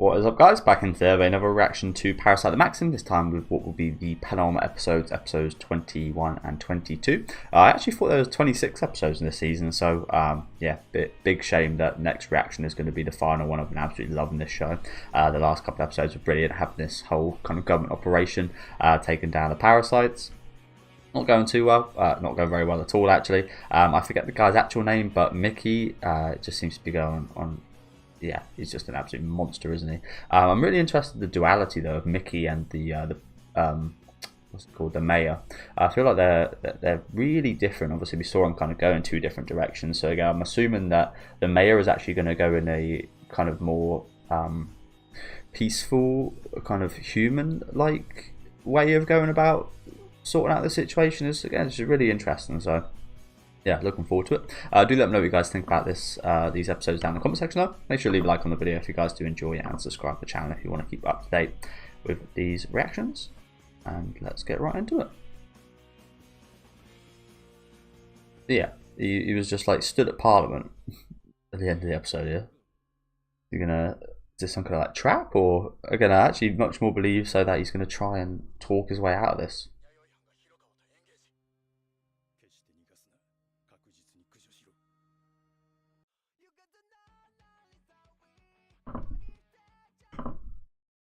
What is up, guys? Back in today with another reaction to Parasyte the Maxim, this time with what will be the penultimate episodes, episodes 21 and 22. I actually thought there was 26 episodes in this season, so yeah, big shame that next reaction is going to be the final one. I've been absolutely loving this show. The last couple of episodes were brilliant, having this whole kind of government operation taking down the Parasytes. Not going too well, not going very well at all actually. I forget the guy's actual name, but Mickey just seems to be going on. Yeah, he's just an absolute monster, isn't he? I'm really interested in the duality though of Mickey and the what's it called, the mayor. I feel like they're really different. Obviously, we saw them kind of go in two different directions. So again, I'm assuming that the mayor is actually going to go in a kind of more peaceful, kind of human-like way of going about sorting out the situation. Is again, it's really interesting. So yeah, looking forward to it. Do let me know what you guys think about this, these episodes down in the comment section though. Make sure to leave a like on the video if you guys do enjoy it, and subscribe to the channel if you want to keep up to date with these reactions. And let's get right into it. Yeah, he was just like stood at Parliament at the end of the episode. Yeah, you're gonna, is this some kind of like trap, or again, I actually much more believe so that he's gonna try and talk his way out of this.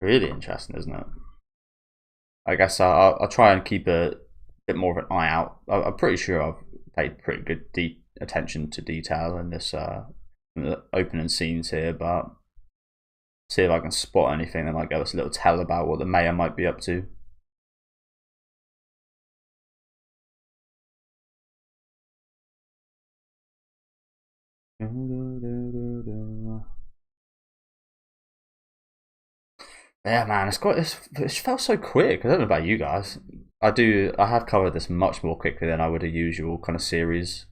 Really interesting, isn't it? I guess I'll try and keep a bit more of an eye out. I'm pretty sure I've paid pretty good attention to detail in this in the opening scenes here, but see if I can spot anything that might give us a little tell about what the mayor might be up to. Yeah, man, it felt so quick. I don't know about you guys. I have covered this much more quickly than I would a usual kind of series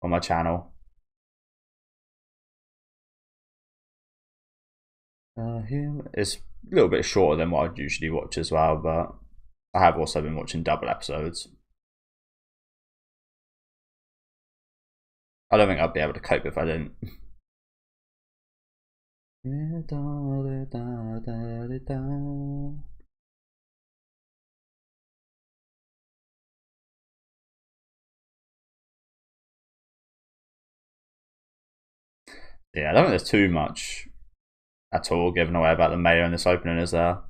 on my channel. It's a little bit shorter than what I'd usually watch as well, but I have also been watching double episodes. I don't think I'd be able to cope if I didn't. Yeah, I don't think there's too much at all given away about the mayor in this opening, is there?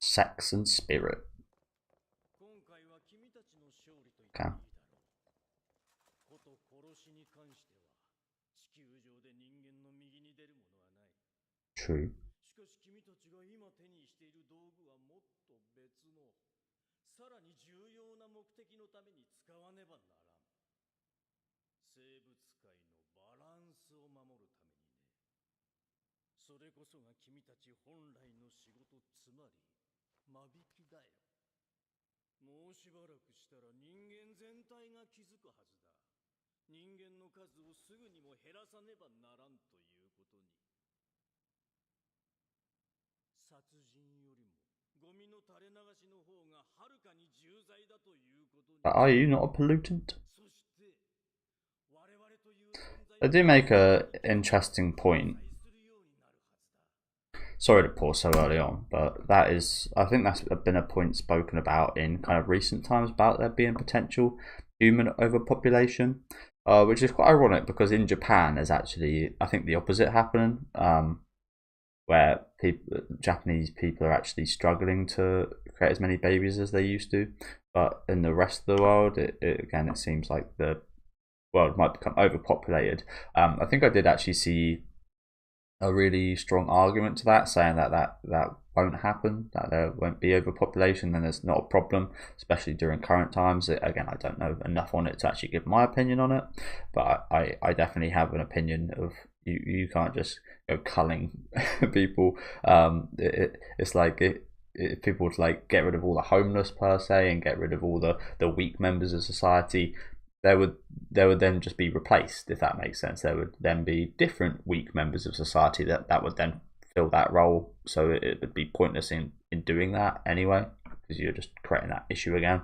Sex and spirit. Okay. True. Are you not a pollutant? I do make a interesting point. Sorry to pause so early on, but that is, I think that's been a point spoken about in kind of recent times about there being potential human overpopulation, which is quite ironic because in Japan there's actually, I think, the opposite happening, where Japanese people are actually struggling to create as many babies as they used to, but in the rest of the world, again, it seems like the world might become overpopulated. I think I did actually see a really strong argument to that, saying that won't happen, that there won't be overpopulation, and there's not a problem, especially during current times. Again, I don't know enough on it to actually give my opinion on it, but I definitely have an opinion of you can't just go culling people. It's like if people would like get rid of all the homeless per se and get rid of all the weak members of society, there would then just be replaced, if that makes sense. There would then be different weak members of society that would then fill that role, so it would be pointless in doing that anyway, because you're just creating that issue again.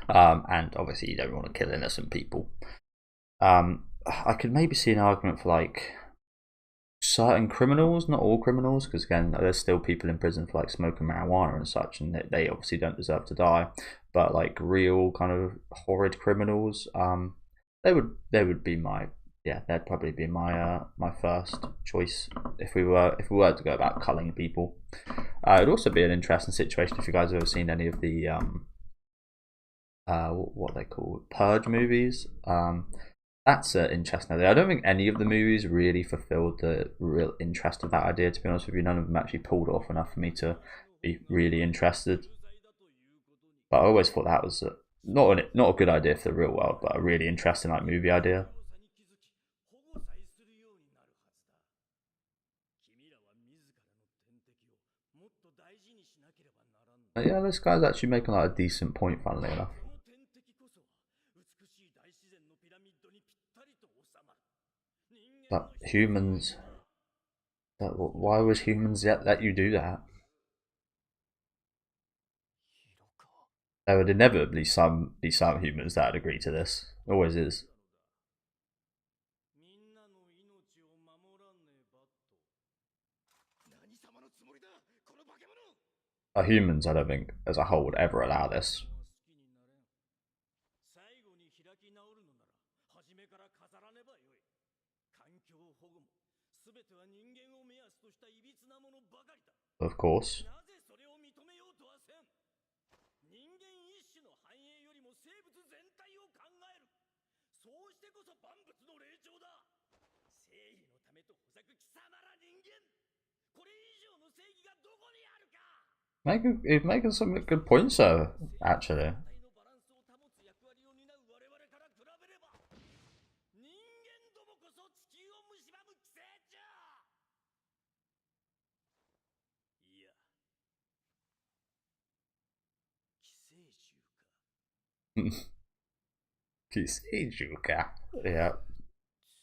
And obviously you don't want to kill innocent people. I could maybe see an argument for like certain criminals, not all criminals, because again, there's still people in prison for like smoking marijuana and such, and they obviously don't deserve to die. But like real kind of horrid criminals, they would be my, yeah, they'd probably be my my first choice if we were to go about culling people. It'd also be an interesting situation if you guys have ever seen any of the what they call Purge movies. That's interesting idea. I don't think any of the movies really fulfilled the real interest of that idea, to be honest with you. None of them actually pulled off enough for me to be really interested. But I always thought that was not a good idea for the real world, but a really interesting like movie idea. But yeah, this guy's actually making like a decent point, funnily enough. But humans, why would humans yet let you do that? There would inevitably be some humans that would agree to this. Always is. Humans, I don't think, as a whole, would ever allow this. Of course. He's making some good points though, actually. Yeah.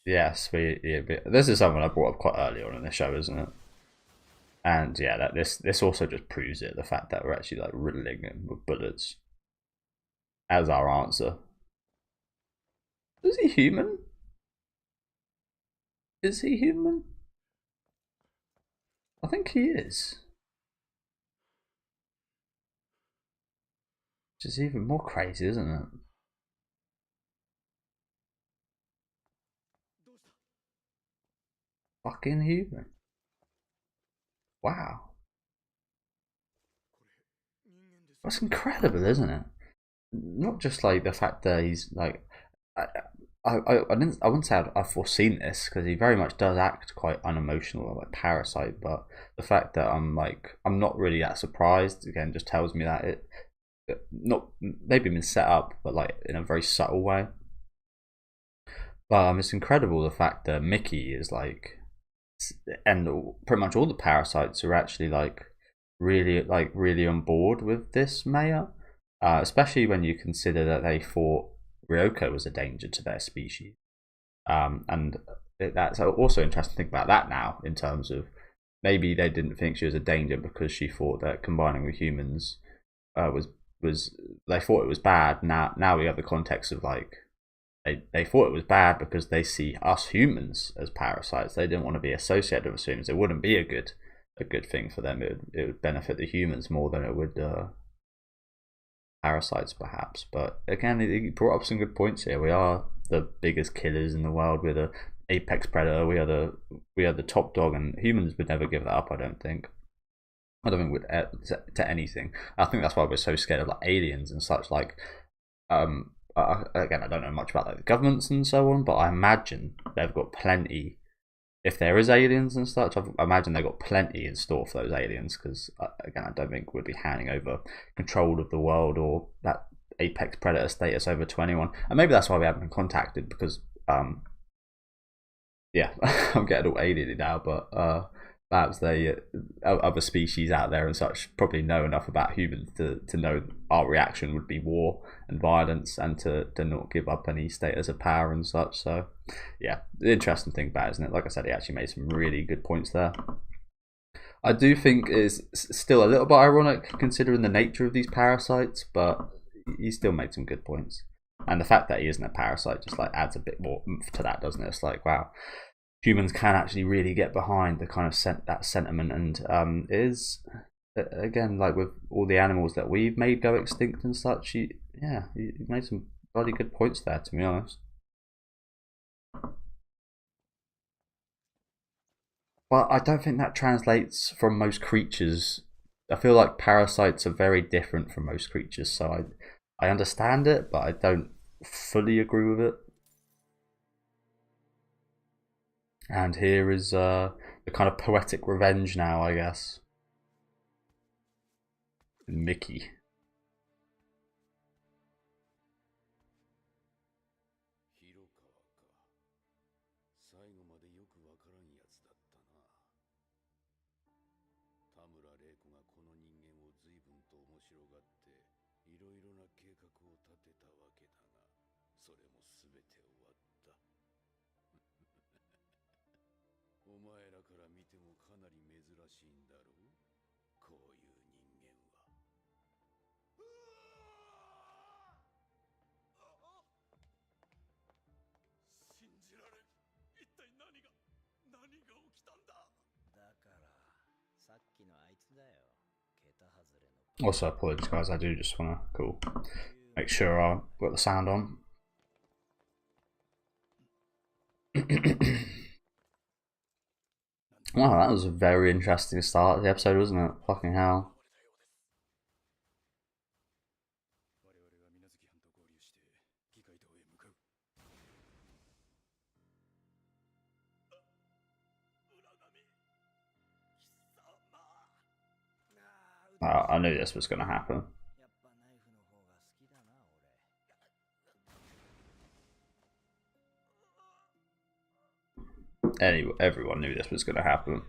Yes, this is something I brought up quite early on in the show, isn't it? And yeah, that this also just proves it, the fact that we're actually like riddling him with bullets as our answer. Is he human? Is he human? I think he is. Which is even more crazy, isn't it? Fucking human. Wow. That's incredible, isn't it? Not just like the fact that he's like, I wouldn't say I've foreseen this, because he very much does act quite unemotional, like Parasyte. But the fact that I'm not really that surprised, again, just tells me that it not maybe been set up, but like in a very subtle way. But it's incredible the fact that Mickey is like, and pretty much all the Parasytes are actually like really on board with this mayor, especially when you consider that they thought Ryoko was a danger to their species. And that's also interesting to think about that now, in terms of maybe they didn't think she was a danger because she thought that combining with humans was they thought it was bad. Now we have the context of like, they thought it was bad because they see us humans as parasites. They didn't want to be associated with us humans. It wouldn't be a good thing for them. It would benefit the humans more than it would parasites, perhaps. But again, he brought up some good points here. We are the biggest killers in the world. We're the apex predator. We are the top dog, and humans would never give that up. I don't think would to anything. I think that's why we're so scared of like aliens and such. Like, again, I don't know much about like the governments and so on, but I imagine they've got plenty. If there is aliens and such, I imagine they've got plenty in store for those aliens, because again, I don't think we'd be handing over control of the world or that apex predator status over to anyone. And maybe that's why we haven't been contacted, because yeah, I'm getting all alienated now, but perhaps they other species out there and such probably know enough about humans to know our reaction would be war and violence, and to not give up any status of power and such. So yeah, the interesting thing about it, isn't it? Like I said, he actually made some really good points there. I do think it's still a little bit ironic considering the nature of these parasites, but he still made some good points. And the fact that he isn't a parasite just like adds a bit more oomph to that, doesn't it? It's like, wow, humans can actually really get behind the kind of that sentiment, and is again, like with all the animals that we've made go extinct and such. He made some bloody good points there, to be honest. But I don't think that translates from most creatures. I feel like parasites are very different from most creatures, so I understand it, but I don't fully agree with it. And here is the kind of poetic revenge now, I guess. Mickey. Also, apologies, guys. I do just want to make sure I've got the sound on. Wow, that was a very interesting start to the episode, wasn't it? Fucking hell. I knew this was going to happen. Anyway, everyone knew this was going to happen.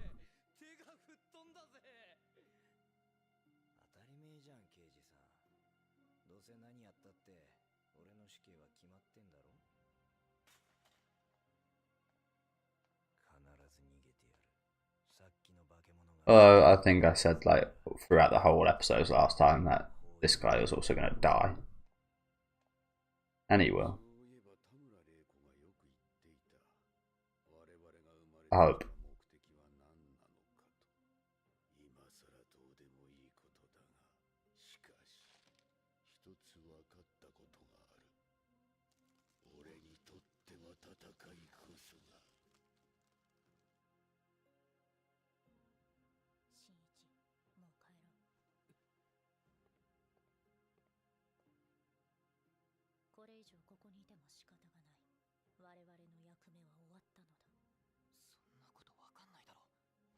I think I said like throughout the whole episode last time that this guy was also going to die. And he will. I hope.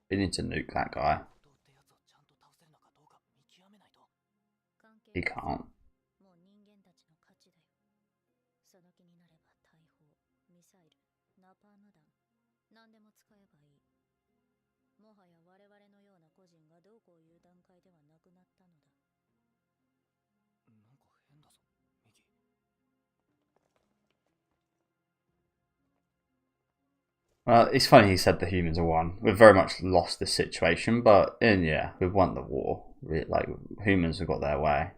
We need to nuke that guy. He can't. Well, it's funny he said the humans are won. We've very much lost this situation, but yeah, we've won the war. Like, humans have got their way.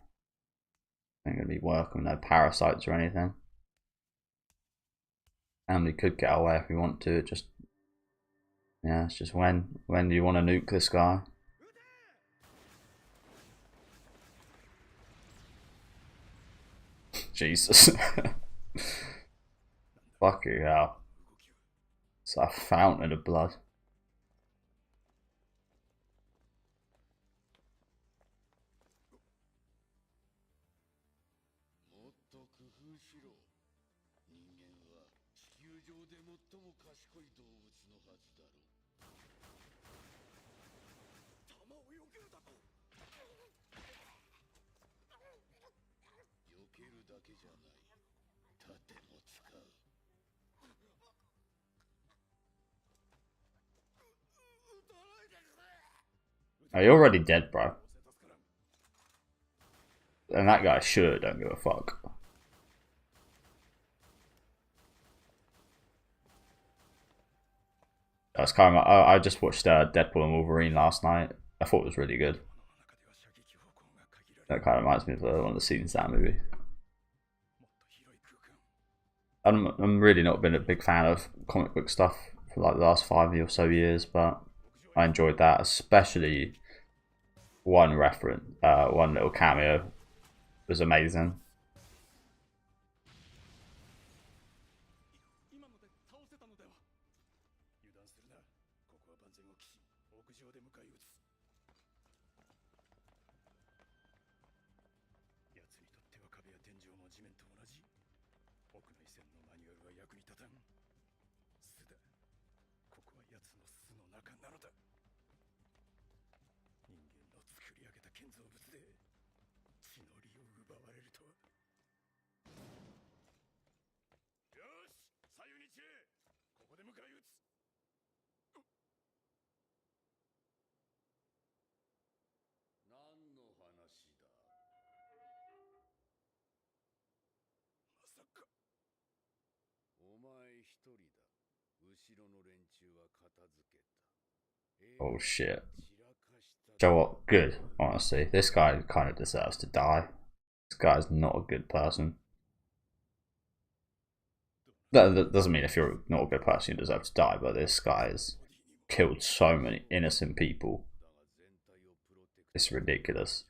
Ain't gonna be working with no parasites or anything. And we could get away if we want to. It's just when do you want to nuke this guy? Jesus. Fucking hell. It's a fountain of blood. Oh, you're already dead, bro. And that guy sure don't give a fuck. That's kind of. I just watched Deadpool and Wolverine last night. I thought it was really good. That kind of reminds me of one of the scenes in that movie. I'm really not been a big fan of comic book stuff for like the last 5 or so years, but I enjoyed that, especially one little cameo was amazing. Oh shit. Joe, what? Good, honestly. This guy kind of deserves to die. This guy's not a good person. That doesn't mean if you're not a good person you deserve to die, but this guy has killed so many innocent people. It's ridiculous.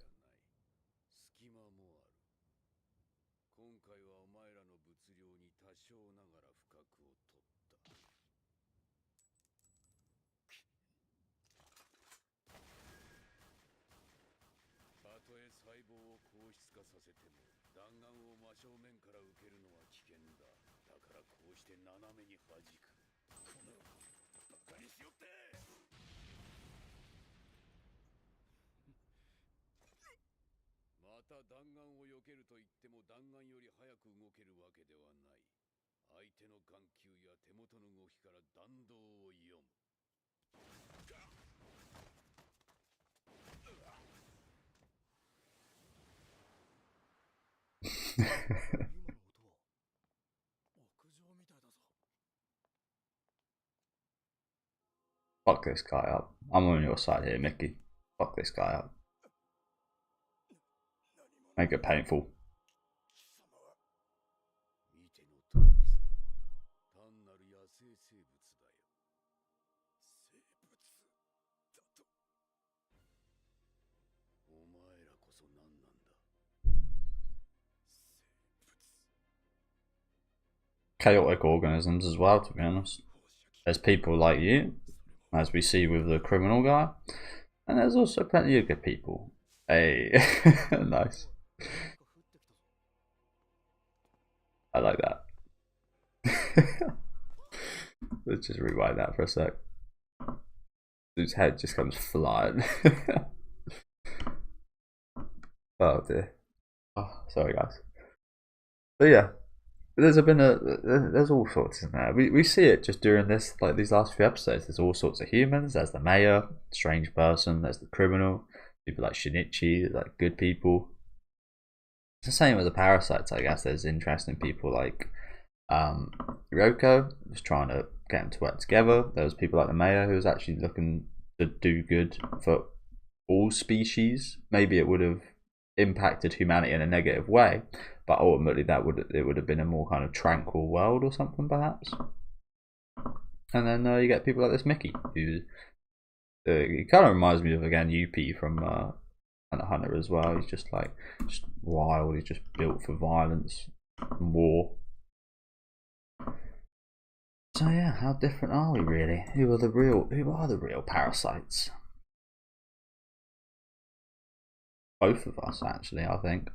Fuck this guy up. I'm on your side here, Mickey. Fuck this guy up. Make it painful. Chaotic organisms as well, to be honest. There's people like you, as we see with the criminal guy, and there's also plenty of good people. Hey, nice. I like that. Let's just rewind that for a sec. His head just comes flying. Oh dear. Oh, sorry guys. But yeah, there's all sorts in there. We see it just during this, like these last few episodes. There's all sorts of humans. There's the mayor, strange person. There's the criminal. People like Shinichi, like good people. It's the same with the parasites, I guess. There's interesting people like Ryoko, who's trying to get them to work together. There was people like the mayor who was actually looking to do good for all species. Maybe it would have impacted humanity in a negative way, but ultimately it would have been a more kind of tranquil world or something, perhaps. And then you get people like this Mickey, who he kind of reminds me of, again, Yuppie from Hunter as well. He's just wild. He's just built for violence and war. So yeah, how different are we really? Who are the real parasites? Both of us, actually, I think.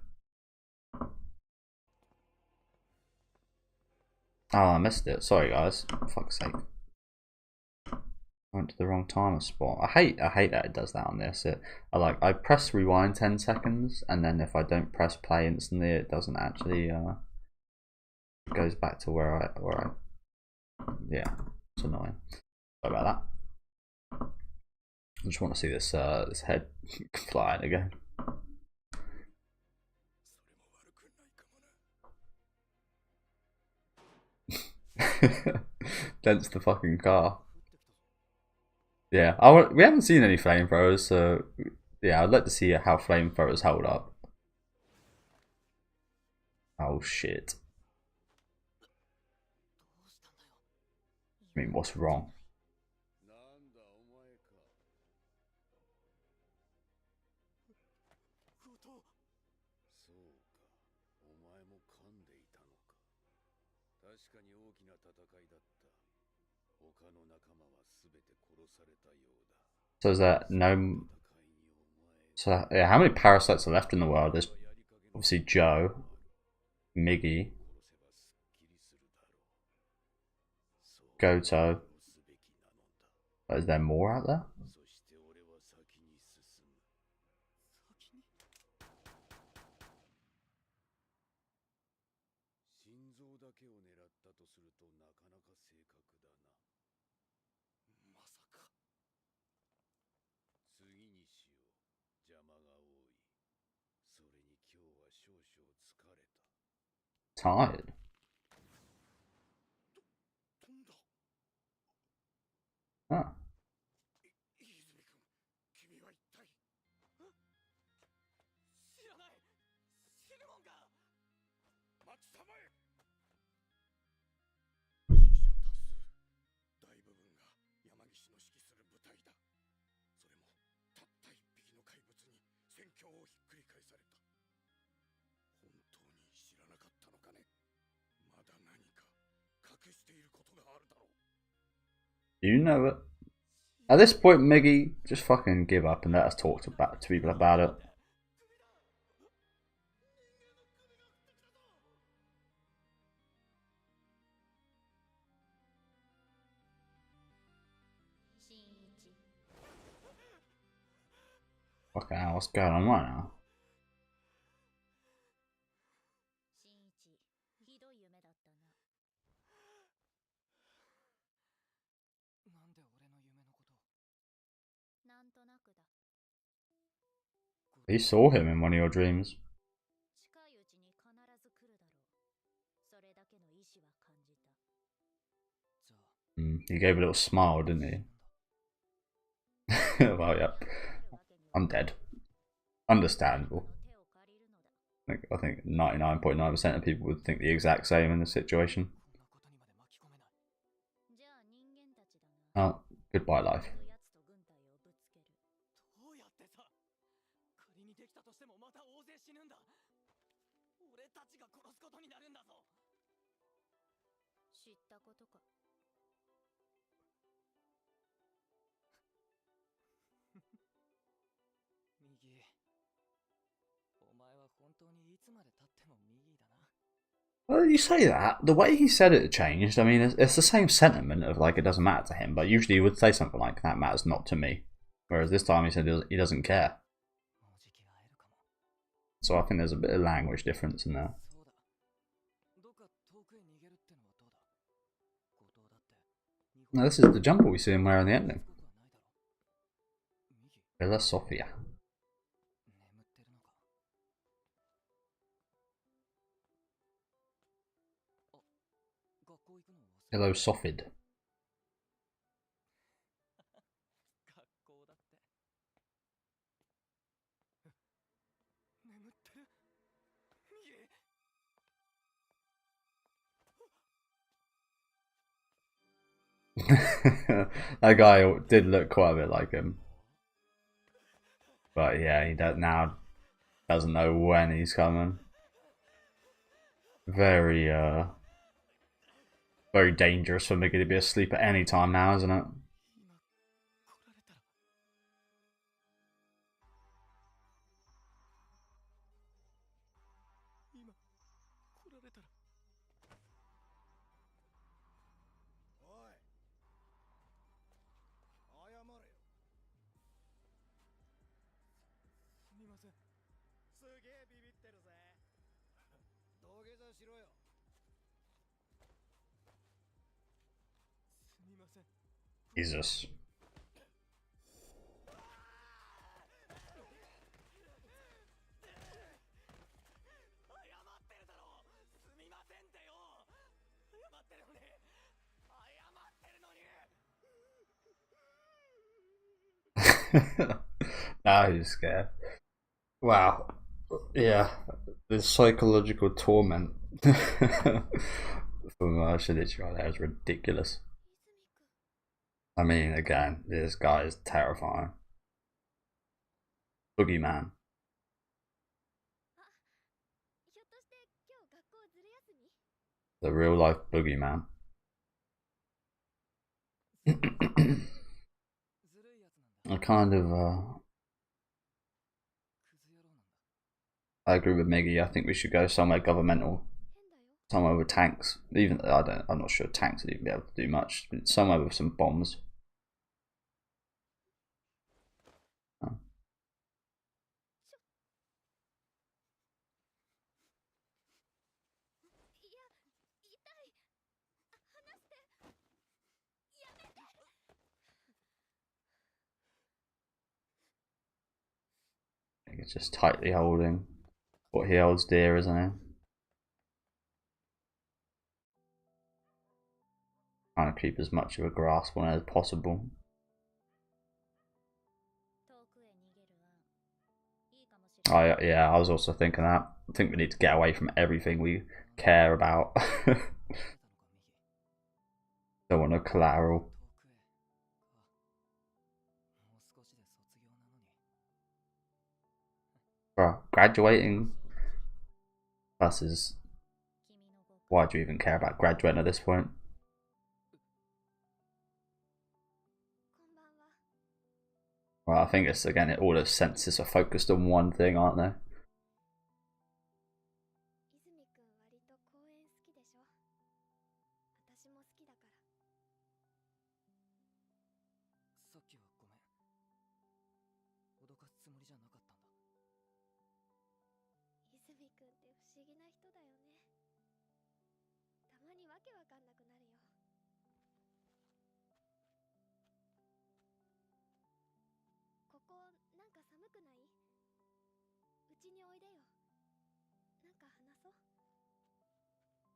Oh, I missed it. Sorry, guys. For fuck's sake. I went to the wrong timer spot. I hate that it does that on this. I press rewind 10 seconds, and then if I don't press play instantly, it doesn't actually it goes back to where I yeah, it's annoying. Sorry about that. I just want to see this this head flying again. Dents the fucking car. Yeah, we haven't seen any flamethrowers, so yeah, I'd like to see how flamethrowers hold up. Oh shit. I mean, what's wrong? So is that no? So yeah, how many parasites are left in the world? There's obviously Joe, Miggy, Goto. But is there more out there? Tired. Huh. You know it. At this point, Miggy, just fucking give up and let us talk to people about it. Fucking hell, what's going on right now? You saw him in one of your dreams. He gave a little smile, didn't he? Well, yeah. I'm dead. Understandable. I think 99.9% of people would think the exact same in this situation. Oh, goodbye, life. Well, you say that. The way he said it changed. I mean, it's the same sentiment of like it doesn't matter to him, but usually he would say something like that matters not to me. Whereas this time he said he doesn't care. So I think there's a bit of language difference in there. Now this is the jumper we see him wearing in the ending. Villa Sofia. Hello, Sophid. That guy did look quite a bit like him. But yeah, he now doesn't know when he's coming. Very very dangerous for Miggy to be asleep at any time now, isn't it? Jesus. Now he's scared. Wow. Yeah. The psychological torment from Shinichi right there is ridiculous. I mean, again, this guy is terrifying. Boogeyman. The real life boogeyman. I kind of I agree with Miggy. I think we should go somewhere governmental, somewhere with tanks. Even I'm not sure tanks would even be able to do much. But somewhere with some bombs. Oh. I think it's just tightly holding what he holds dear, isn't it? Trying to keep as much of a grasp on it as possible. Yeah, I was also thinking that. I think we need to get away from everything we care about. Don't want no collateral. Bro, graduating versus why do you even care about graduating at this point? Well, I think it's again all the senses are focused on one thing, aren't they?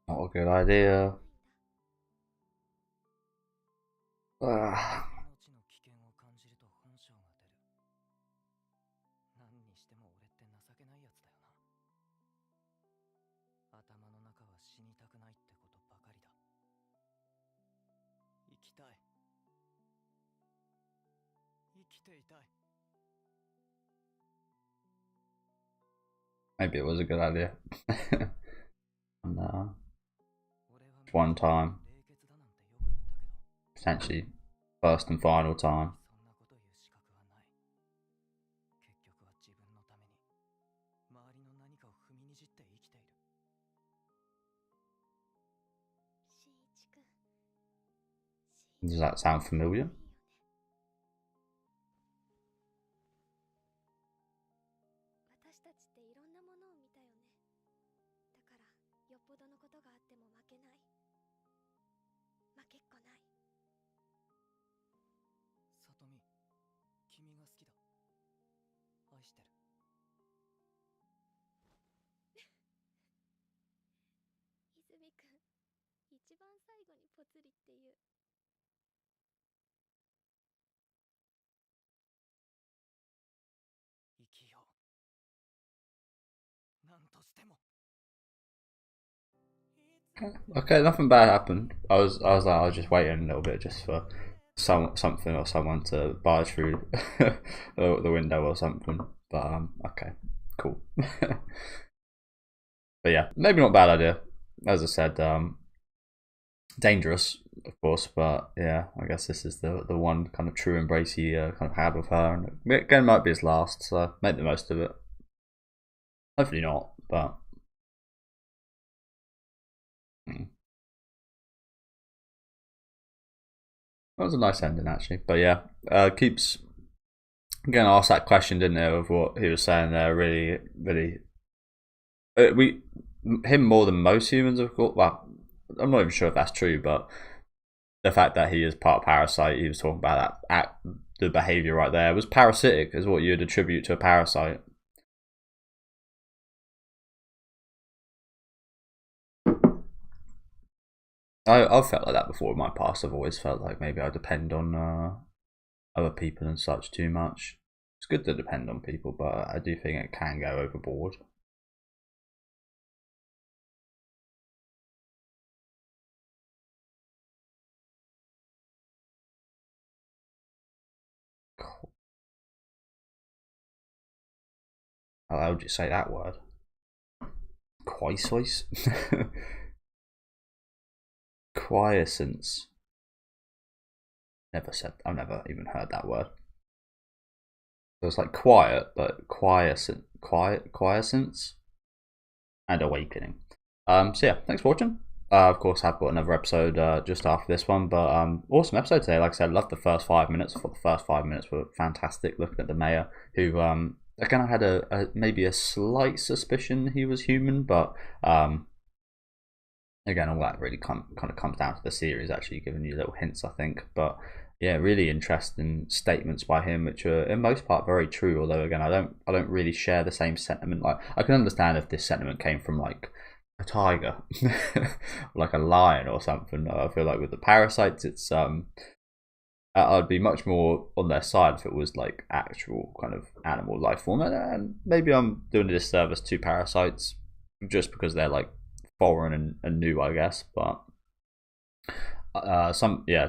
Not a good idea. Maybe it was a good idea. And, one time, potentially first and final time. Does that sound familiar? Okay, nothing bad happened. I was just waiting a little bit just for something or someone to barge through the window or something. But okay, cool. But yeah, maybe not a bad idea. As I said, dangerous, of course. But yeah, I guess this is the one kind of true embrace he kind of had with her, and again might be his last. So make the most of it. Hopefully not, but. That was a nice ending, actually. But yeah, keeps getting asked that question, didn't it, of what he was saying there. Really, really, him more than most humans, of course. Well, I'm not even sure if that's true, but the fact that he is part of Parasyte, he was talking about that. The behavior right there was parasitic, is what you'd attribute to a parasite. I've felt like that before in my past. I've always felt like maybe I depend on other people and such too much. It's good to depend on people, but I do think it can go overboard. How would you say that word? Quiescence? Quiescence. I've never even heard that word. So it's like quiet, but quiescence and awakening. So yeah, thanks for watching. Of course, I've got another episode just after this one, but awesome episode today. Like I said, loved the first 5 minutes. I thought the first 5 minutes were fantastic. Looking at the mayor, who again, I had maybe a slight suspicion he was human, but again, all that really kind of comes down to the series actually giving you little hints, I think. But yeah, really interesting statements by him, which are in most part very true. Although again, I don't really share the same sentiment. Like, I can understand if this sentiment came from like a tiger, like a lion or something. I feel like with the parasites, it's I'd be much more on their side if it was like actual kind of animal life form. And maybe I'm doing a disservice to parasites just because they're like foreign and new, I guess. But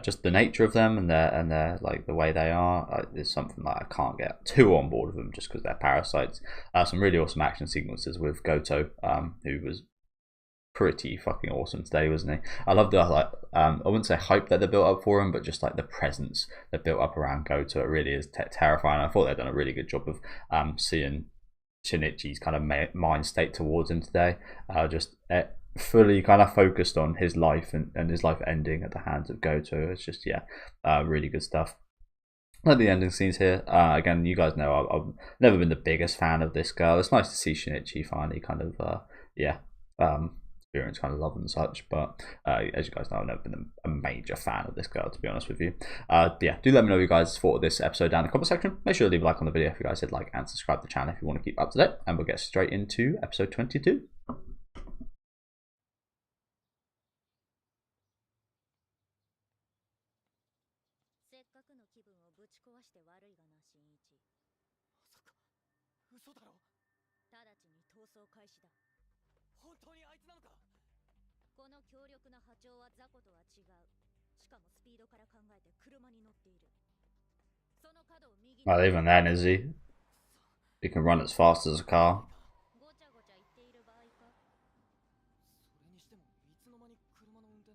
just the nature of them and their like the way they are is something that I can't get too on board with them just because they're parasites. Some really awesome action sequences with Goto, who was pretty fucking awesome today, wasn't he? I love the like I wouldn't say hype that they built up for him, but just like the presence they built up around Goto. It really is terrifying. I thought they'd done a really good job of seeing Shinichi's kind of mind state towards him today. Just fully kind of focused on his life and his life ending at the hands of Goto. It's just really good stuff. Like the ending scenes here. Again, you guys know I've never been the biggest fan of this girl. It's nice to see Shinichi finally kind of experience kind of love and such, but as you guys know, I've never been a major fan of this girl, to be honest with you. Do let me know what you guys thought of this episode down in the comment section. Make sure to leave a like on the video if you guys did like, and subscribe to the channel if you want to keep up to date, and we'll get straight into episode 22. Well, even then, is he? He can run as fast as a car.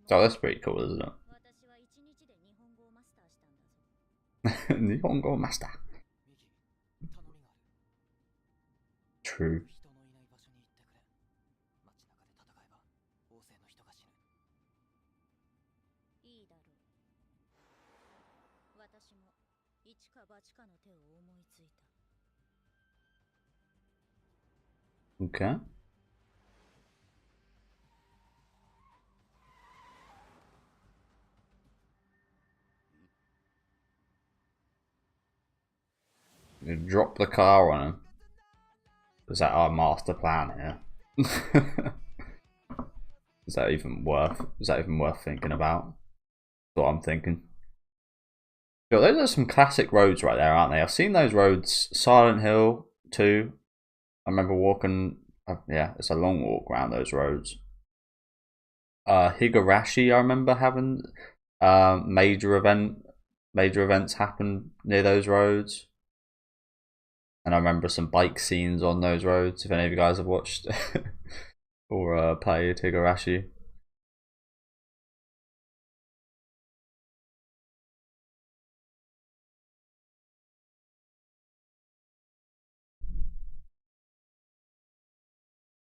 So that's pretty cool, isn't it? Nihongo master. True. Okay. You drop the car on him. Is that our master plan here? Is that even worth thinking about? That's what I'm thinking. But those are some classic roads right there, aren't they? I've seen those roads. Silent Hill 2. I remember walking. It's a long walk around those roads. Higurashi, I remember having major events happen near those roads. And I remember some bike scenes on those roads, if any of you guys have watched or played Higurashi.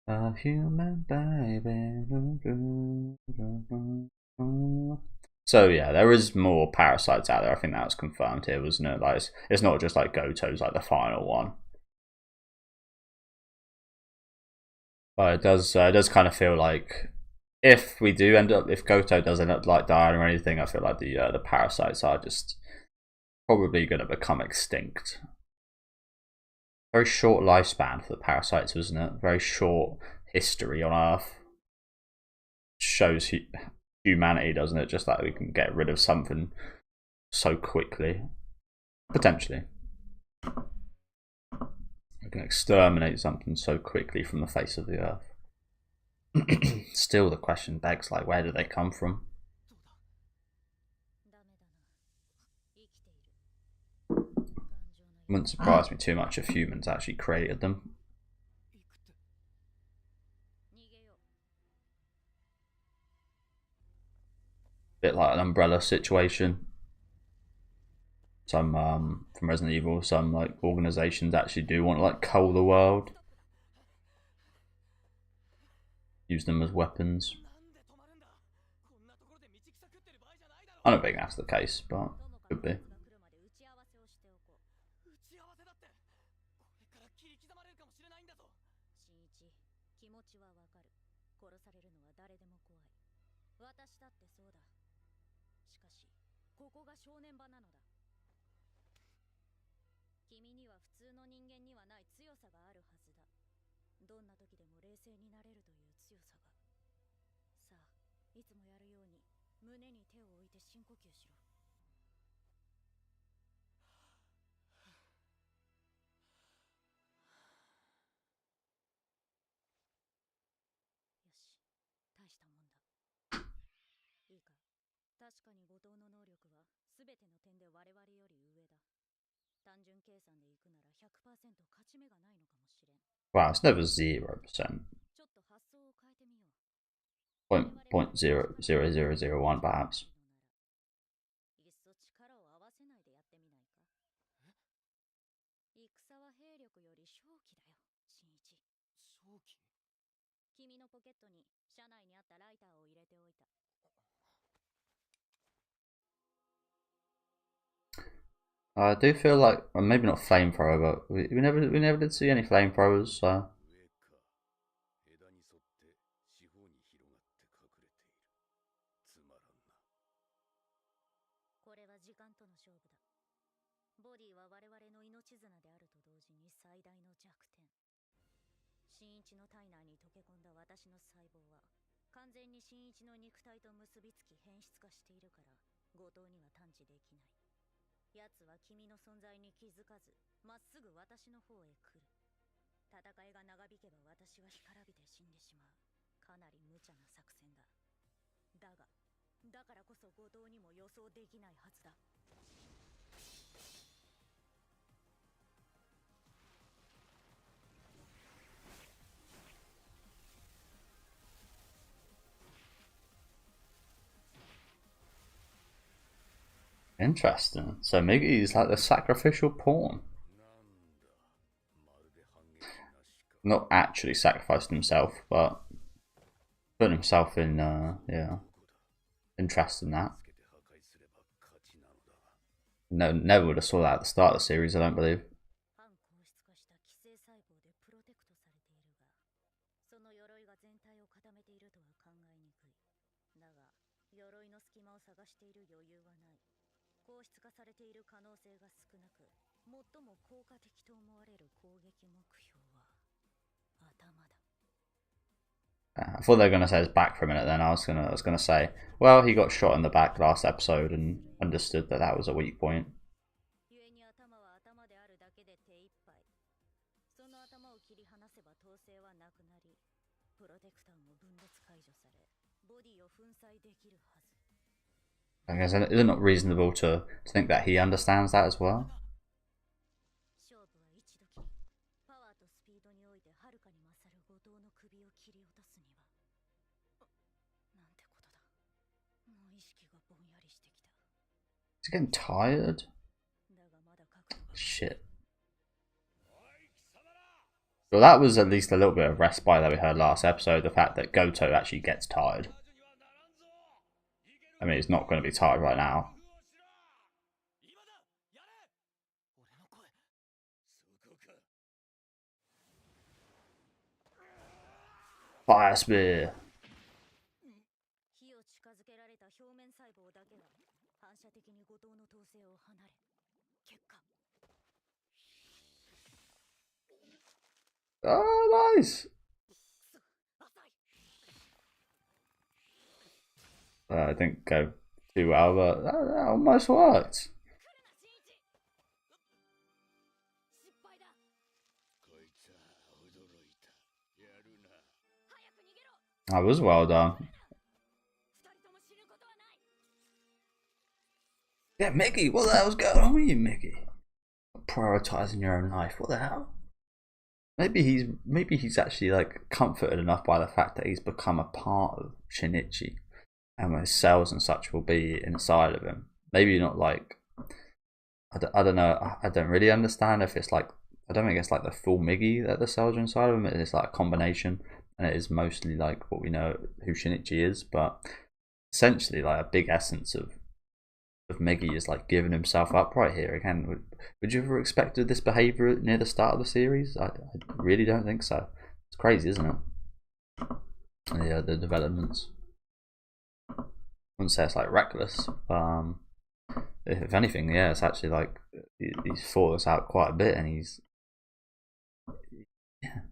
A human baby. So yeah, there is more parasites out there. I think that was confirmed here, wasn't it? Like it's not just like Goto's like the final one. But it does kind of feel like if Goto does end up like dying or anything, I feel like the parasites are just probably going to become extinct. Very short lifespan for the parasites, wasn't it? Very short history on Earth. Shows humanity, doesn't it? Just that we can get rid of something so quickly. Potentially. I can exterminate something so quickly from the face of the earth. Still, the question begs, like, where do they come from? Wouldn't surprise me too much if humans actually created them. Bit like an umbrella situation. Some from Resident Evil, some like organizations actually do want to like cull the world, use them as weapons. I don't think that's the case, but could be. Wow, it's never 0%. 0.0001 perhaps. I do feel like, well, maybe not flamethrower, but we never did see any flamethrowers, so. Interesting. So maybe he's like the sacrificial pawn. Not actually sacrificed himself, but put himself in, yeah, interest in that. No, never would have saw that at the start of the series, I don't believe. I thought they were gonna say his back for a minute. Then I was gonna say, well, he got shot in the back last episode and understood that that was a weak point. I guess is it not reasonable to think that he understands that as well? Is he getting tired? Shit. Well, that was at least a little bit of respite that we heard last episode. The fact that Goto actually gets tired. I mean, he's not going to be tired right now. Fire spear. Oh, nice. I didn't go too well, but that almost worked. That was well done. Yeah, Mickey, what the hell's going on with you, Mickey? Prioritizing your own life, what the hell? Maybe he's actually like comforted enough by the fact that he's become a part of Shinichi, and his cells and such will be inside of him. Maybe not like, I don't know. I don't really understand if it's like, I don't think it's like the full Miggy that the cells are inside of him. It's like a combination, and it is mostly like what we know who Shinichi is. But essentially, like a big essence of Miggy is like giving himself up right here again. Would you ever expected this behavior near the start of the series? I really don't think so. It's crazy, isn't it? Yeah, the developments. I wouldn't say it's like reckless. If anything, yeah, it's actually like he's thought this out quite a bit, and he's, yeah,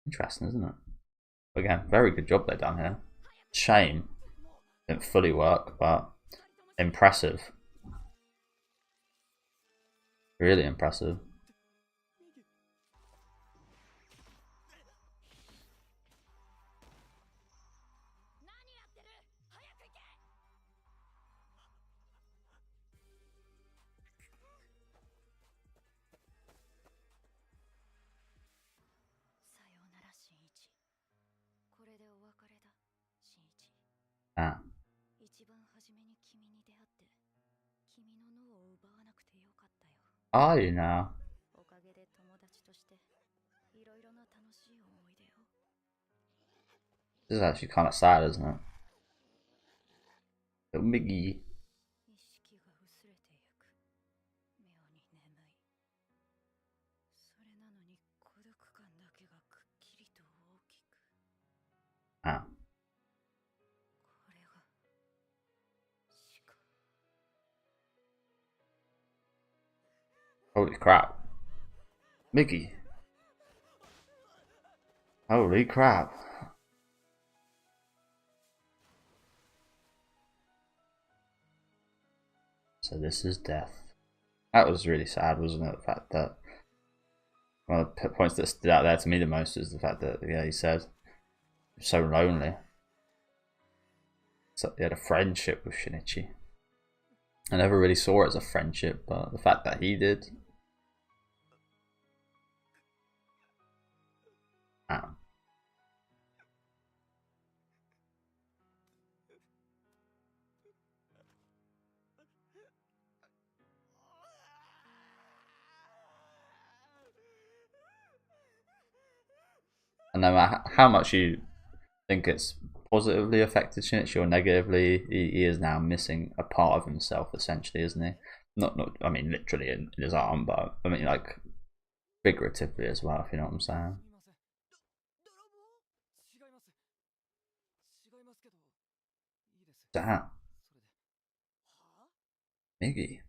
interesting, isn't it? Again, very good job they've done here. Shame it didn't fully work, but impressive. Really impressive. Ah. Are you now? This is actually kind of sad, isn't it? Little Miggy. Ah. Holy crap. Miggy. Holy crap. So this is death. That was really sad, wasn't it? The fact that one of the points that stood out there to me the most is the fact that, yeah, he said so lonely. So he had a friendship with Shinichi. I never really saw it as a friendship, but the fact that he did. Ah. And no matter how much you think it's positively affected Shinichi or negatively, he is now missing a part of himself, essentially, isn't he? Not I mean literally in his arm, but I mean like figuratively as well, if you know what I'm saying. Damn. Miggy.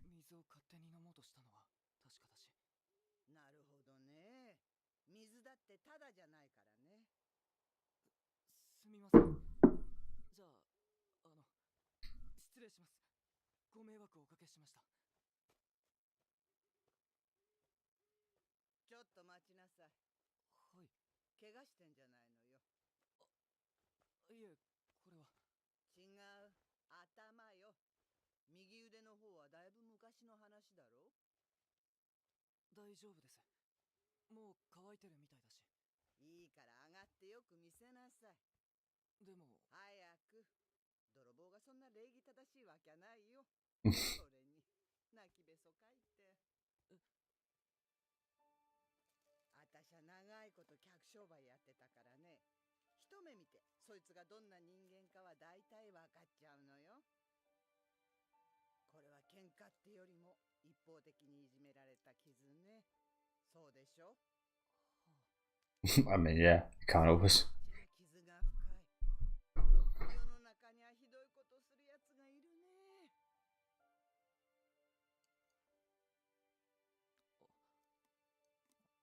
I mean, yeah, you can't always.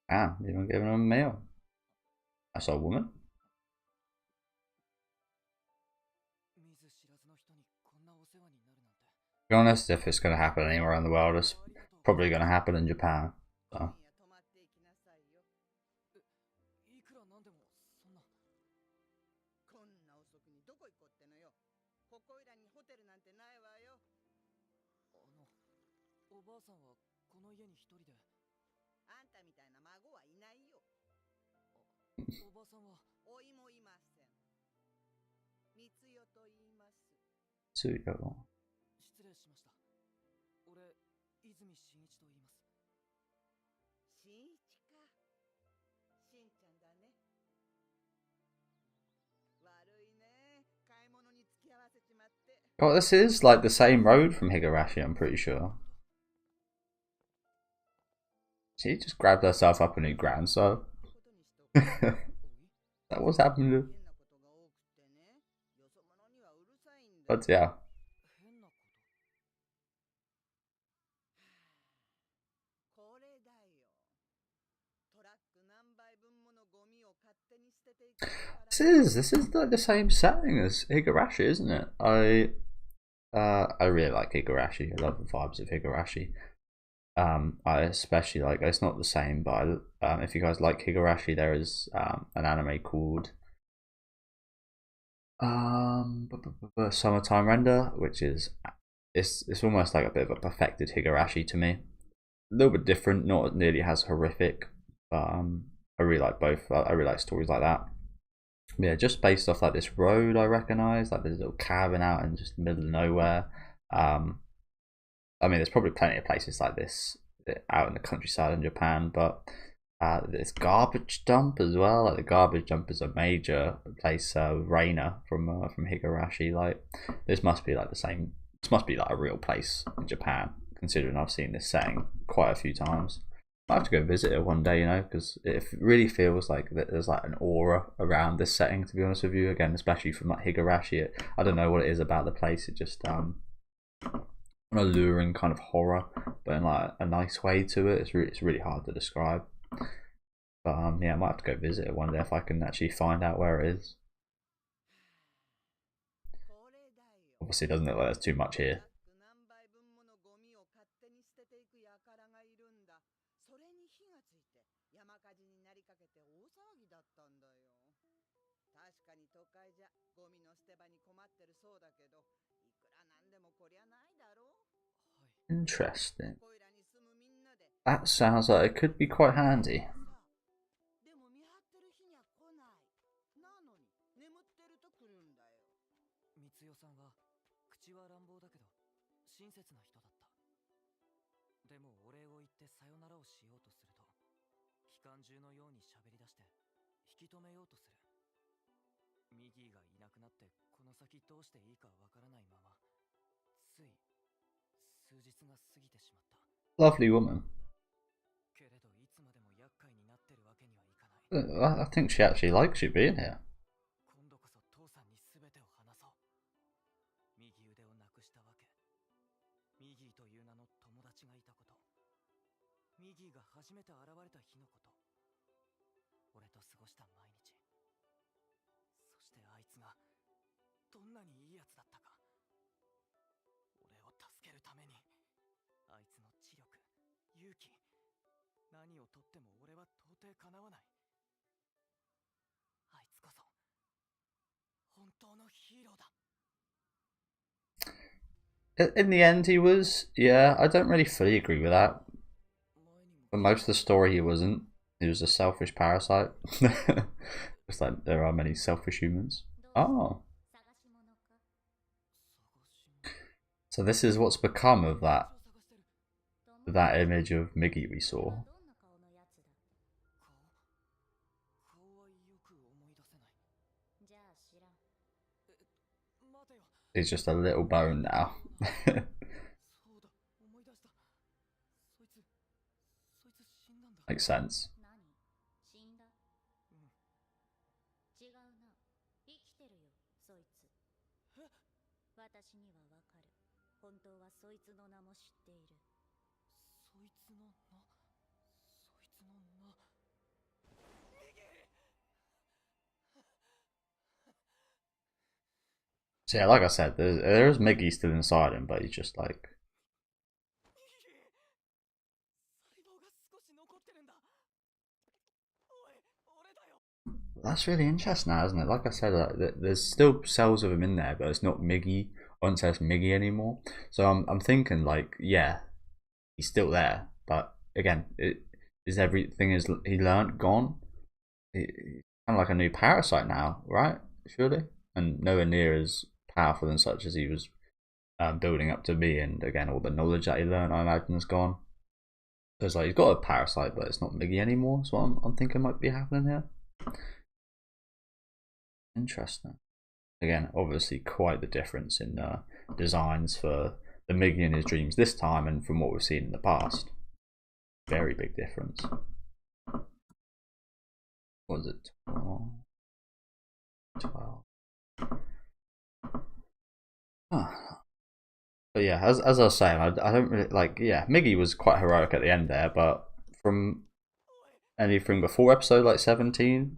Ah, even giving him a meal. I saw a woman. To be honest, if it's going to happen anywhere in the world, it's probably going to happen in Japan. So. なんでもそんな。こんな遅くにどこ行こうってのよ。ここいらにホテルなんてないわよ。おばあさんはこの家に一人で。あんたみたいな孫はいないよ。おばあさんは。おいもいません。三代と言います。失礼しました。俺、泉真一と言います。新一か。しんちゃんだね。悪いね。買い物に付き合わせちまって。Oh, this is like the same road from Higurashi, I'm pretty sure. She just grabbed herself up a new grandson. That was happening. But yeah. This is like the same setting as Higurashi, isn't it? I really like Higurashi. I love the vibes of Higurashi. I especially like, it's not the same, but if you guys like Higurashi, there is an anime called Summertime Render, which is it's almost like a bit of a perfected Higurashi to me. A little bit different, not nearly as horrific, but I really like both. I really like stories like that. Yeah, just based off like this road I recognise, like this little cabin out in just the middle of nowhere. I mean, there's probably plenty of places like this out in the countryside in Japan, but this garbage dump as well. Like the garbage dump is a major place. Reina from Higurashi. Like this must be like the same. This must be like a real place in Japan, considering I've seen this setting quite a few times. I have to go visit it one day, you know, because it really feels like there's like an aura around this setting. To be honest with you, again, especially from like Higurashi, I don't know what it is about the place. It just an alluring kind of horror, but in like a nice way to it. It's really hard to describe. But yeah, I might have to go visit it one day if I can actually find out where it is. Obviously, it doesn't look like there's too much here. Interesting. That sounds like it could be quite handy. Lovely woman. I think she actually likes you being here. In the end, he was. Yeah, I don't really fully agree with that. For most of the story, he wasn't. He was a selfish parasite. Just like there are many selfish humans. Oh. So this is what's become of that image of Miggy we saw. He's just a little bone now. Makes sense. So yeah, like I said, there is Miggy still inside him, but he's just like... That's really interesting now, isn't it? Like I said, there's still cells of him in there, but it's not Miggy. I won't say it's Miggy anymore. So I'm thinking like, yeah, he's still there, but again, is everything is he learned gone? He's kind of like a new Parasyte now, right? Surely, and nowhere near as powerful and such as he was building up to be. And again, all the knowledge that he learned, I imagine, is gone. Because like he's got a Parasyte, but it's not Miggy anymore. So I'm thinking might be happening here. Interesting. Again, obviously, quite the difference in designs for the Miggy in his dreams this time, and from what we've seen in the past. Very big difference. What was it? 12. But yeah, as I was saying, I don't really like. Yeah, Miggy was quite heroic at the end there, but from anything before episode like 17,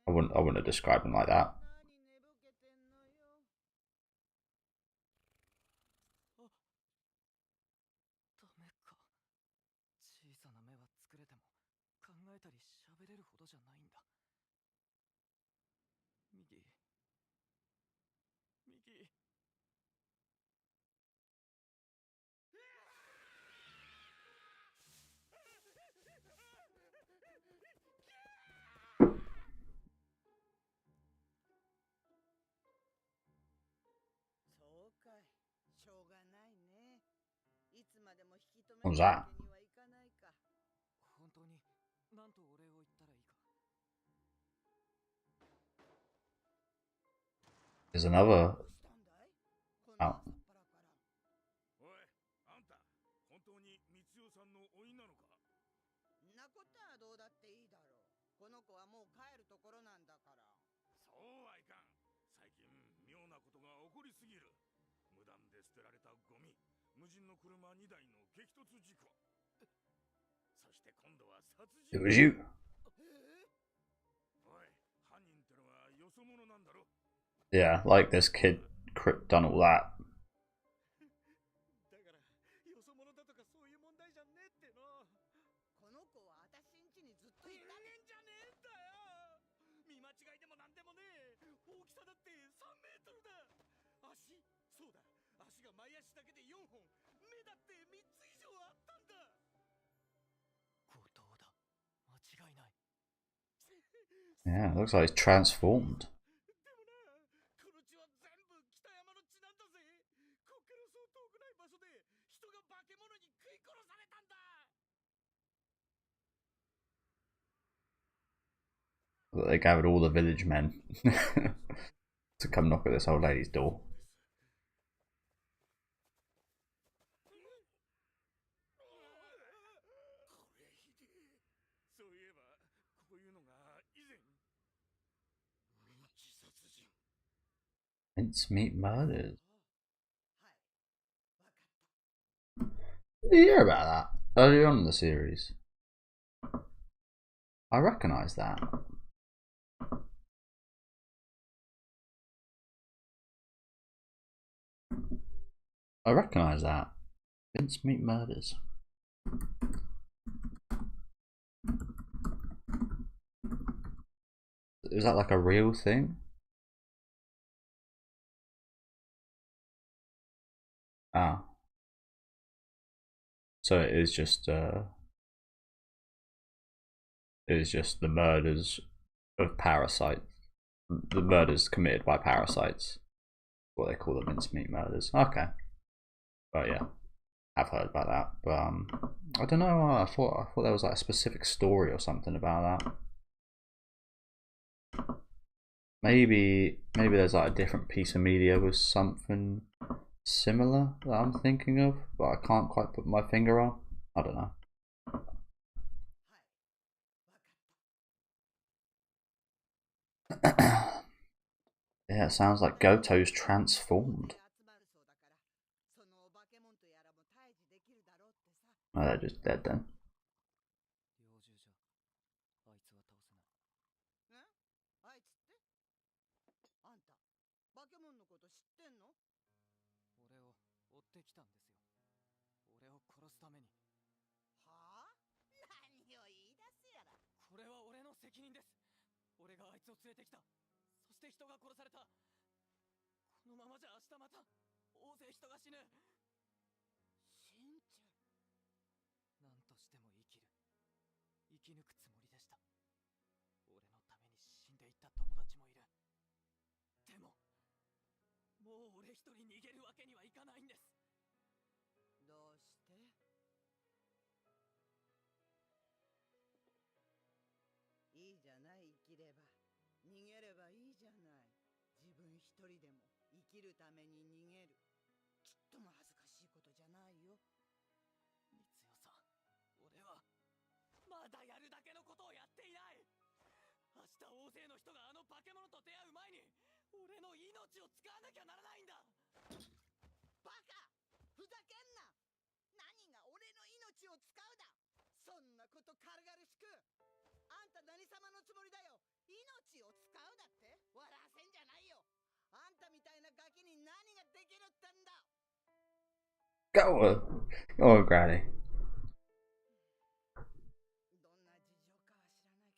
I wouldn't have described him like that. ダメか。小さな目は作れても考えたり喋れるほどじゃないんだ。右。右。そうかい。しょうがないね。いつまでも引き止め What was るわ that? けにはいかないか。本当に何とお礼を言ったらいいか。There's another どうしたんだいこんな out. 朝っぱらから。おい、あんた、本当に光代さんの甥なのか？んなことはどうだっていいだろう。この子はもう帰るところなんだから。そうはいかん。最近、妙なことが起こりすぎる。無断で捨てられたゴミ、無人の車2台の激突事故。そして今度は殺 It 人。 was you. おい、犯人ってのはよそ者なんだろ？ Yeah, like this kid done all that. だからよそ者だとかそういう問題じゃねえっての。この子は私ん家にずっといた人間じゃねえんだよ。見間違いでもなんでもねえ。大きさだって3メートルだ。足、そうだ。足が前足だけで4本。目だって3つ以上あったんだ。強盗だ。間違いない。Yeah, looks like he's transformed. でもな、この地は全部北山の地なんだぜ。こっからそう遠くない場所で人が化け物に食い殺されたんだ。 They gathered all the village men to come knock at this old lady's door. そういえば、こういうのが以前。自殺人。 Mincemeat murders. はい。わかった。 Did you hear about that early on in the series? I recognise that. I recognise that. Mincemeat murders. Is that like a real thing? Ah. So it is just the murders of parasites. The murders committed by parasites. What they call the mincemeat murders. Okay. But yeah, I've heard about that. But I don't know. I thought there was like a specific story or something about that. Maybe there's like a different piece of media with something similar that I'm thinking of, but I can't quite put my finger on. I don't know. はい。わかった。 Yeah, it sounds like Goto's transformed. 集まるそうだから、そのお化け物とやらも退治できるだろうってさ。 Oh, they're just dead then. 猟銃じゃあいつは倒せない。ん？あいつって？あんた、化け物のこと知ってんの？俺を追ってきたんですよ。俺を殺すために。はあ？何を言い出すやら。これは俺の責任です。俺があいつを連れてきた。そして人が殺された。このままじゃ明日また大勢人が死ぬ。しんちゃん。何としても生きる。生き抜くつもりでした。俺のために死んでいった友達もいる。でももう俺一人逃げるわけにはいかないんです。どうして？いいじゃない、生きれば。逃げればいいじゃない。自分一人でも生きるために逃げる。ちっとも恥ずかしいことじゃないよ。三代さん、俺はまだやるだけのことをやっていない。明日大勢の人があの化け物と出会う前に俺の命を使わなきゃならないんだ。バカ！ふざけんな！何が俺の命を使うだ！そんなこと軽々しく！あんた何様のつもりだよ！命を使うだって？笑わせんじゃないよ！あんたみたいなガキに何ができるってんだ！ Go on. Go on, Granny. どんな事情かは知らないけどね。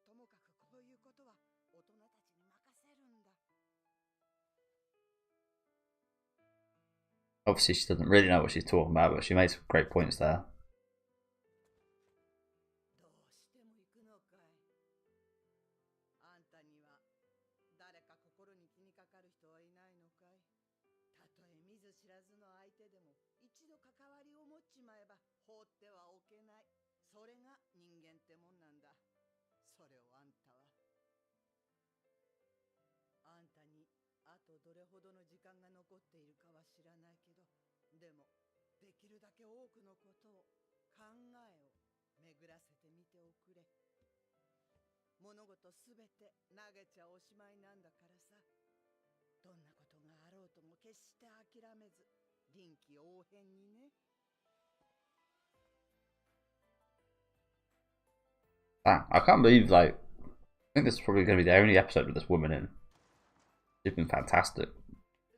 ともかくこういうことは大人たちに任せるんだ。 Obviously, she doesn't really know what she's talking about, but she made some great points there. どうしても行くのかい？あんたには誰か心に気にかかる人はいないのかい？たとえ見ず知らずの相手でも一度関わりを持っちまえば放ってはおけない。それが人間ってもんなんだ。それをあんたは。あんたにあとどれほどの時間が残っているかは知らないけど、でもできるだけ多くのことを、考えを巡らせてみておくれ。物事すべて投げちゃおしまいなんだからさ。どんなことがあろうとも決して諦めず、臨機応変にね。Damn, I can't believe, like, I think this is probably going to be the only episode with this woman in. She's been fantastic.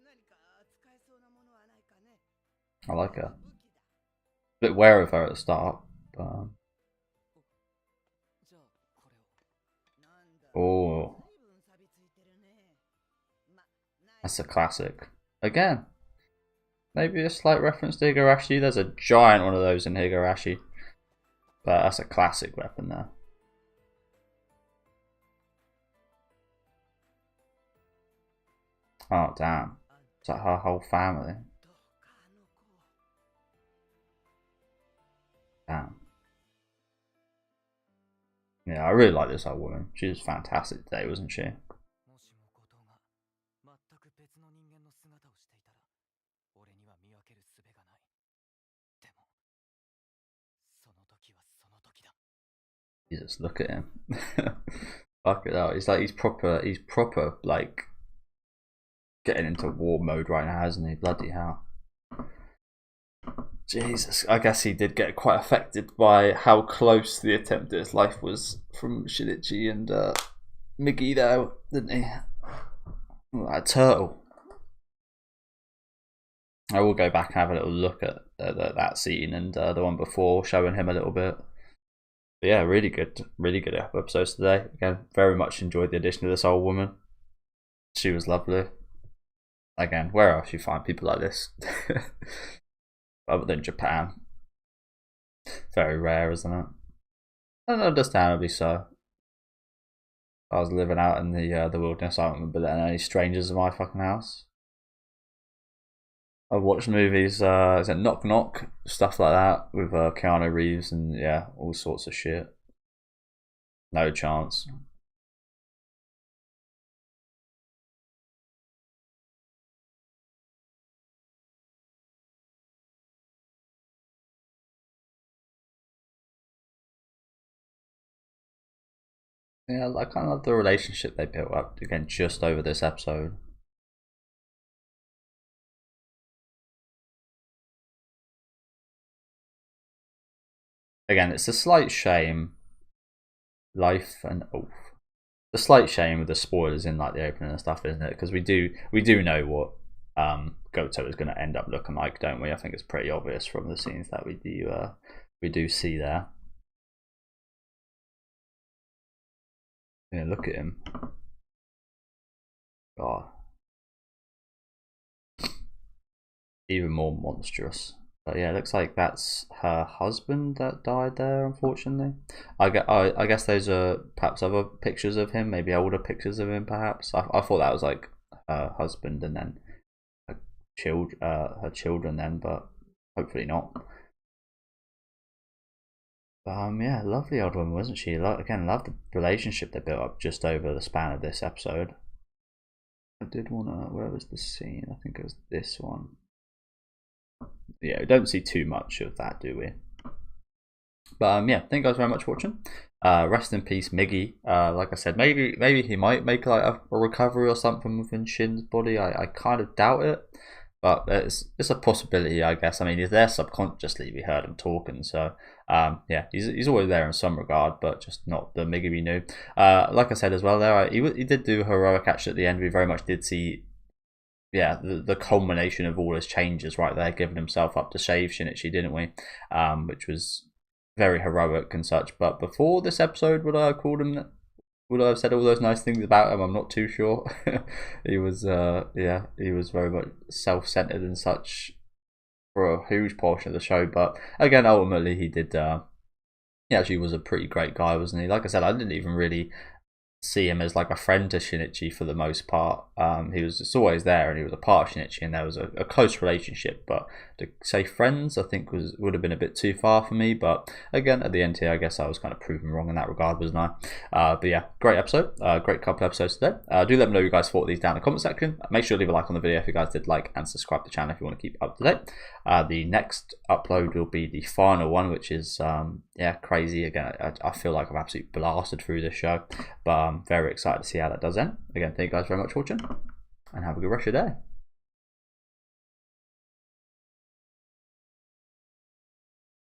何か使えそうなものはないかね。 I like her. 武器だ。 A bit wary of her at the start, but じゃあこれを。なんだ。 oh, 随分錆びついてるね。ま、ない。 that's a classic. Again, maybe a slight reference to Higurashi. There's a giant one of those in Higurashi, but that's a classic weapon there. Oh damn, is that her whole family? どうかあの子を。 Damn. Yeah, I really like this old woman. She was fantastic today, wasn't she? もしも後藤が全く別の人間の姿をしていたら、俺には見分ける術がない。でも、その時はその時だ。 Jesus, look at him. Fuck it out. He's proper, like, getting into war mode right now, isn't he? Bloody hell. Jesus, I guess he did get quite affected by how close the attempt at his life was from Shinichi and Miggy, though, didn't he? Oh, that turtle. I will go back and have a little look at that scene and the one before, showing him a little bit. But yeah, really good episodes today. Again, very much enjoyed the addition of this old woman. She was lovely. Again, where else you find people like this? Other than Japan. Very rare, isn't it? And understandably so. I was living out in the wilderness, I don't remember letting any strangers in my fucking house. I've watched movies, is it Knock Knock? Stuff like that, with Keanu Reeves and yeah, all sorts of shit. No chance. Yeah, I kind of love the relationship they built up again just over this episode. Again, it's a slight shame. Life and the slight shame with the spoilers in like the opening and stuff, isn't it? Because we do know what Goto is going to end up looking like, don't we? I think it's pretty obvious from the scenes that we do see there. Yeah, look at him. God. Even more monstrous. But yeah, it looks like that's her husband that died there, unfortunately. I guess those are perhaps other pictures of him, maybe older pictures of him, perhaps. I thought that was like her husband and then her children then, but hopefully not. Yeah, lovely old woman, wasn't she? Again, love the relationship they built up just over the span of this episode. I did want to, where was the scene? I think it was this one. Yeah, we don't see too much of that, do we? But yeah, thank you guys very much for watching. Rest in peace, Miggy. Like I said, maybe he might make like a recovery or something within Shin's body. I kind of doubt it, but it's a possibility, I guess. I mean, he's there subconsciously. We heard him talking, so yeah, he's always there in some regard, but just not the Miggy we knew. Like I said as well, there he did do heroic action at the end. We very much did see. Yeah, the culmination of all his changes right there, giving himself up to save Shinichi, didn't we? Which was very heroic and such. But before this episode, would I have called him? Would I have said all those nice things about him? I'm not too sure. He was, yeah, he was very much self-centered and such for a huge portion of the show. But again, ultimately, he did. He actually was a pretty great guy, wasn't he? Like I said, I didn't even really see him as like a friend to Shinichi for the most part. He was just always there, and he was a part of Shinichi, and there was a close relationship. But to say friends, I think would have been a bit too far for me. But again, at the end here, I guess I was kind of proven wrong in that regard, wasn't I? But yeah, great episode, great couple of episodes today. Do let me know what you guys thought of these down in the comment section. Make sure to leave a like on the video if you guys did like, and subscribe to the channel if you want to keep up to date. The next upload will be the final one, which is yeah, crazy. Again, I feel like I've absolutely blasted through this show, but I'm very excited to see how that does end. Again, thank you guys very much for watching, and have a good rest of your day.